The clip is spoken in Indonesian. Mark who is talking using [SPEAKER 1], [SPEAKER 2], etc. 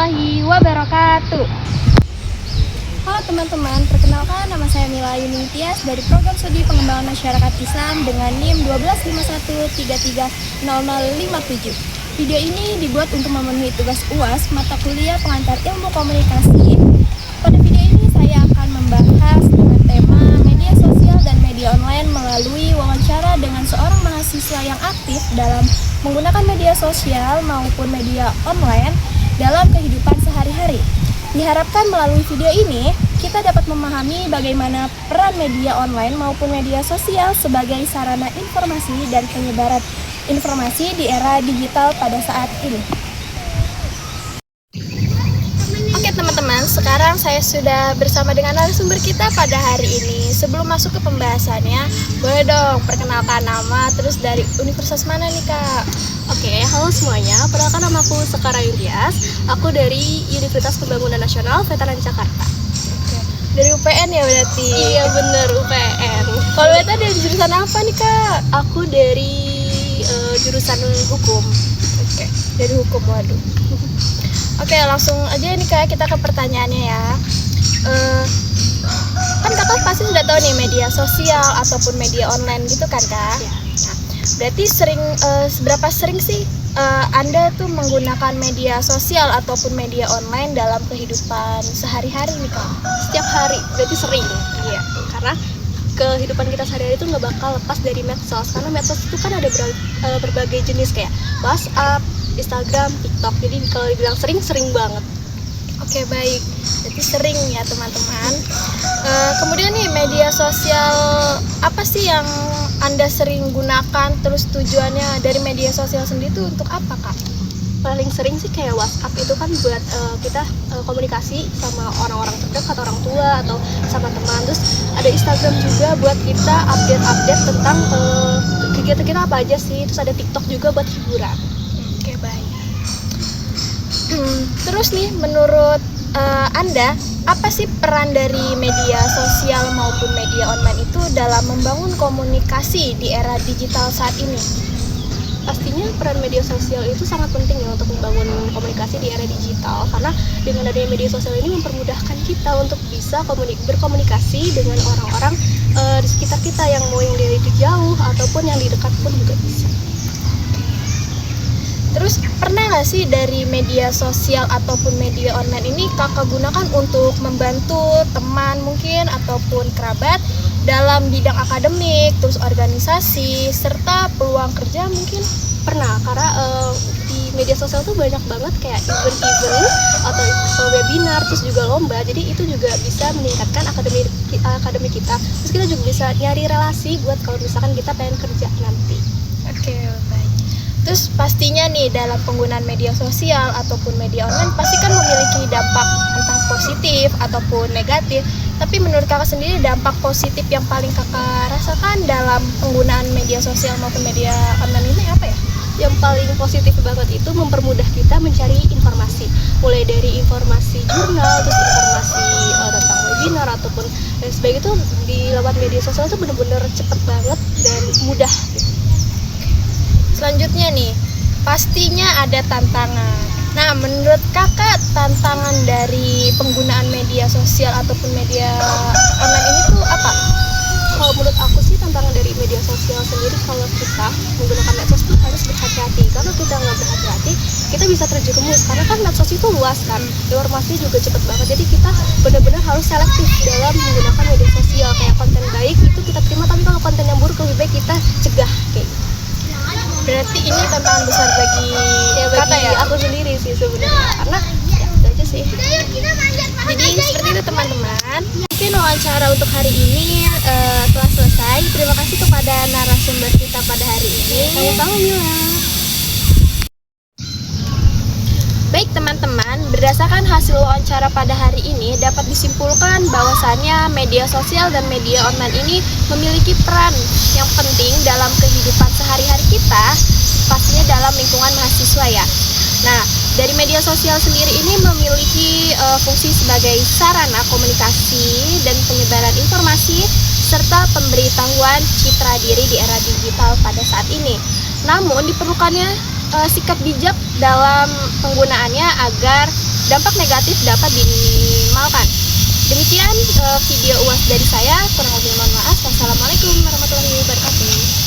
[SPEAKER 1] warahmatullahi wabarakatuh. Halo teman-teman, perkenalkan nama saya Mila Yuning Tias dari Program Studi Pengembangan Masyarakat Islam dengan NIM 125133057. Video ini dibuat untuk memenuhi tugas UAS mata kuliah pengantar ilmu komunikasi. Pada video ini saya akan membahas dengan tema media sosial dan media online melalui wawancara dengan seorang mahasiswa yang aktif dalam menggunakan media sosial maupun media online dalam kehidupan sehari-hari. Diharapkan melalui video ini, kita dapat memahami bagaimana peran media online maupun media sosial sebagai sarana informasi dan penyebaran informasi di era digital pada saat ini. Oke teman-teman, sekarang saya sudah bersama dengan narasumber kita pada hari ini. Sebelum masuk ke pembahasannya, boleh dong perkenalkan nama, terus dari universitas mana nih Kak?
[SPEAKER 2] Oke, halo semuanya. Perkenalkan nama aku Sekara Yulias. Aku dari Universitas Pembangunan Nasional Veteran Jakarta.
[SPEAKER 1] Dari UPN ya berarti?
[SPEAKER 2] Iya bener, UPN.
[SPEAKER 1] Kalau berarti dari jurusan apa nih Kak?
[SPEAKER 2] Aku dari jurusan hukum.
[SPEAKER 1] Oke, dari hukum, waduh. Oke, langsung aja nih Kak, kita ke pertanyaannya ya. Kan Kakak pasti sudah tahu nih media sosial ataupun media online gitu kan Kak?
[SPEAKER 2] Ya.
[SPEAKER 1] Nah, berarti seberapa sering sih Anda tuh menggunakan media sosial ataupun media online dalam kehidupan sehari-hari nih Kak?
[SPEAKER 2] Setiap hari, berarti sering.
[SPEAKER 1] Iya.
[SPEAKER 2] Karena kehidupan kita sehari-hari itu nggak bakal lepas dari medsos. Karena medsos itu kan ada berbagai jenis kayak WhatsApp, Instagram, TikTok. Jadi kalau dibilang sering banget.
[SPEAKER 1] Oke, baik. Jadi sering ya teman-teman. Kemudian nih, media sosial apa sih yang Anda sering gunakan? Terus tujuannya dari media sosial sendiri itu untuk apa Kak?
[SPEAKER 2] Paling sering sih kayak WhatsApp itu kan buat kita komunikasi sama orang-orang terdekat, orang tua atau sama teman. Terus ada Instagram juga buat kita update tentang kegiatan kita apa aja sih. Terus ada TikTok juga buat hiburan.
[SPEAKER 1] Oke, baik. Terus nih, menurut Anda, apa sih peran dari media sosial maupun media online itu dalam membangun komunikasi di era digital saat ini?
[SPEAKER 2] Pastinya peran media sosial itu sangat penting ya untuk membangun komunikasi di era digital, karena dengan adanya media sosial ini mempermudahkan kita untuk bisa berkomunikasi dengan orang-orang di sekitar kita, yang mau yang dari jauh ataupun yang di dekat pun juga bisa.
[SPEAKER 1] Terus pernah nggak sih dari media sosial ataupun media online ini Kakak gunakan untuk membantu teman mungkin ataupun kerabat dalam bidang akademik, terus organisasi, serta peluang kerja mungkin?
[SPEAKER 2] Pernah, karena di media sosial tuh banyak banget kayak event-event atau webinar, terus juga lomba. Jadi itu juga bisa meningkatkan akademik kita. Terus kita juga bisa nyari relasi buat kalau misalkan kita pengen kerja nanti.
[SPEAKER 1] Oke, baik. Terus pastinya nih dalam penggunaan media sosial ataupun media online pasti kan memiliki dampak entah positif ataupun negatif. Tapi menurut Kakak sendiri dampak positif yang paling Kakak rasakan dalam penggunaan media sosial maupun media online ini apa ya?
[SPEAKER 2] Yang paling positif banget itu mempermudah kita mencari informasi, mulai dari informasi jurnal, terus informasi tentang webinar ataupun dan sebagainya. Itu di lewat media sosial itu benar-benar cepet banget dan mudah gitu.
[SPEAKER 1] Selanjutnya nih, pastinya ada tantangan. Nah, menurut Kakak tantangan dari penggunaan media sosial ataupun media online ini tuh apa?
[SPEAKER 2] Kalau menurut aku sih tantangan dari media sosial sendiri, kalau kita menggunakan medsos tuh harus berhati-hati. Karena kita nggak berhati-hati, kita bisa terjerumus. Karena kan medsos itu luas kan, informasi juga cepet banget. Jadi kita benar-benar harus selektif dalam menggunakan media sosial. Kayak konten baik itu kita terima, tapi kalau konten yang buruk lebih baik kita cegah kayak gitu.
[SPEAKER 1] Berarti ini tantangan besar bagi
[SPEAKER 2] bagi
[SPEAKER 1] ya?
[SPEAKER 2] aku sendiri sih sebenarnya, karena ya itu aja sih.
[SPEAKER 1] Jadi seperti itu teman-teman. Mungkin wawancara untuk hari ini telah selesai. Terima kasih kepada narasumber kita pada hari ini.
[SPEAKER 2] Sama-sama Mila.
[SPEAKER 1] Baik teman-teman, berdasarkan hasil wawancara pada hari ini dapat disimpulkan bahwasannya media sosial dan media online ini memiliki peran yang penting dalam kehidupan sehari-hari kita, pastinya dalam lingkungan mahasiswa ya. Nah, dari media sosial sendiri ini memiliki fungsi sebagai sarana komunikasi dan penyebaran informasi serta pemberitahuan citra diri di era digital pada saat ini. Namun diperlukannya sikap bijak dalam penggunaannya agar
[SPEAKER 2] dampak negatif dapat diminimalkan. Demikian video UAS dari saya, kurang lebih mohon maaf. Wassalamualaikum warahmatullahi wabarakatuh.